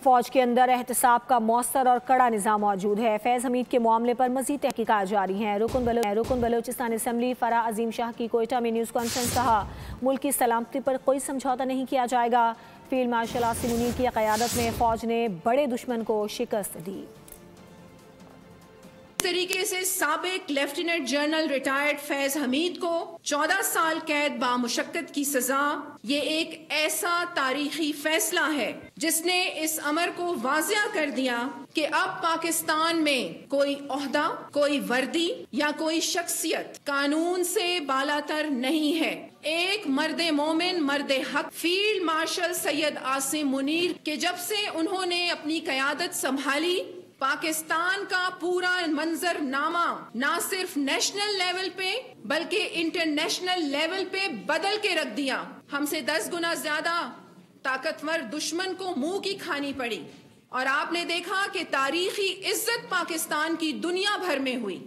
فوج کے اندر احتساب کا مؤثر اور کڑا نظام موجود ہے۔ فیض حمید کے معاملے پر مزید تحقیقات جاری ہیں۔ رکن بلوچستان اسمبلی فرح عظیم شاہ کی کوئٹہ میں نیوز کانفرنس کہا، ملک کی سلامتی پر کوئی سمجھوتہ نہیں کیا جائے گا۔ فیلڈ مارشل عاصم منیر کی قیادت میں فوج نے بڑے دشمن کو شکست دی۔ اس طریقے سے سابق لیفٹیننٹ جنرل ریٹائرڈ فیض حمید کو 14 سال قید بامشقت کی سزا، یہ ایک ایسا تاریخی فیصلہ ہے جس نے اس امر کو واضح کر دیا کہ اب پاکستان میں کوئی عہدہ، کوئی وردی یا کوئی شخصیت قانون سے بالاتر نہیں ہے۔ ایک مرد مومن، مرد حق فیلڈ مارشل سید عاصم منیر کہ جب سے انہوں نے اپنی قیادت سنبھالی، پاکستان کا پورا منظر نامہ نہ صرف نیشنل لیول پہ بلکہ انٹرنیشنل لیول پہ بدل کے رکھ دیا۔ ہم سے 10 گنا زیادہ طاقتور دشمن کو منہ کی کھانی پڑی، اور آپ نے دیکھا کہ تاریخی عزت پاکستان کی دنیا بھر میں ہوئی۔